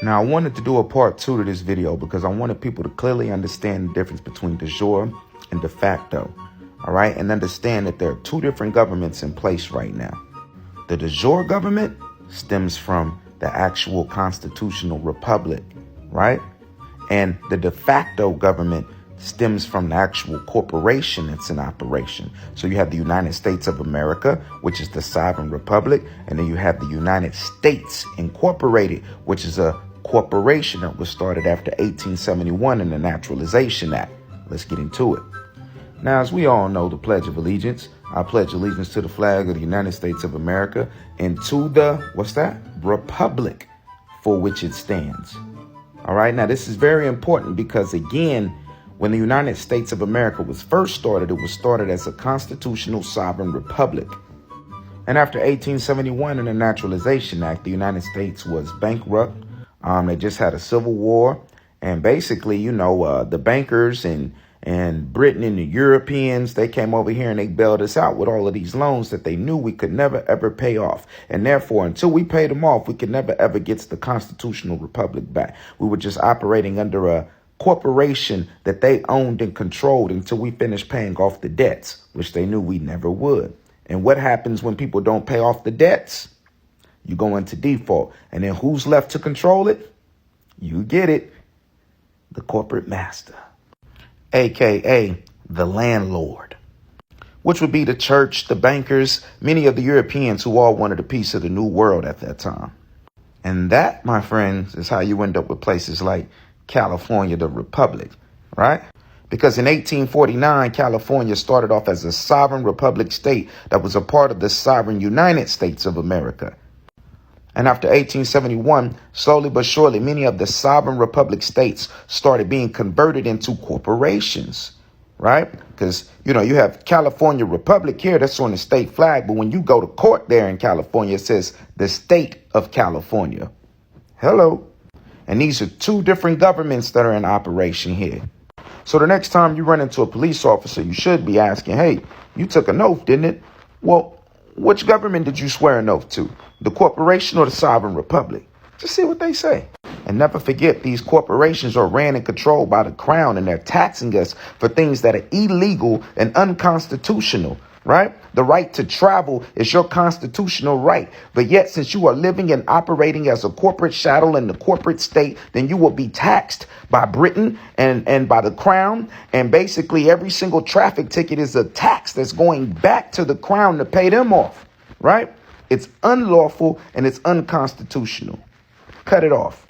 Now, I wanted to do a part 2 to this video because I wanted people to clearly understand the difference between de jure and de facto. All right. And understand that there are two different governments in place right now. The de jure government stems from the actual constitutional republic. Right. And the de facto government stems from the actual corporation that's in operation. So you have the United States of America, which is the sovereign republic. And then you have the United States Incorporated, which is a corporation that was started after 1871 in the Naturalization Act. Let's get into it. Now, as we all know, the Pledge of Allegiance, I pledge allegiance to the flag of the United States of America and to the, republic for which it stands. All right. Now, this is very important because, again, when the United States of America was first started, it was started as a constitutional sovereign republic. And after 1871 in the Naturalization Act, the United States was bankrupt. They just had a civil war. And basically, the bankers and Britain and the Europeans, they came over here and they bailed us out with all of these loans that they knew we could never, ever pay off. And therefore, until we paid them off, we could never, ever get the constitutional republic back. We were just operating under a corporation that they owned and controlled until we finished paying off the debts, which they knew we never would. And what happens when people don't pay off the debts? You go into default. And then who's left to control it? You get it. The corporate master, aka the landlord, which would be the church, the bankers, many of the Europeans who all wanted a piece of the new world at that time. And that, my friends, is how you end up with places like California, the Republic, right? Because in 1849, California started off as a sovereign republic state that was a part of the sovereign United States of America. And after 1871, slowly but surely, many of the sovereign republic states started being converted into corporations, right? Because, you have California Republic here, that's on the state flag. But when you go to court there in California, it says the state of California. Hello. And these are two different governments that are in operation here. So the next time you run into a police officer, you should be asking, hey, you took an oath, didn't it? Well, which government did you swear an oath to? The corporation or the sovereign republic? Just see what they say. And never forget, these corporations are ran and controlled by the crown, and they're taxing us for things that are illegal and unconstitutional. Right? The right to travel is your constitutional right. But yet, since you are living and operating as a corporate chattel in the corporate state, then you will be taxed by Britain and by the crown. And basically, every single traffic ticket is a tax that's going back to the crown to pay them off. Right? It's unlawful and it's unconstitutional. Cut it off.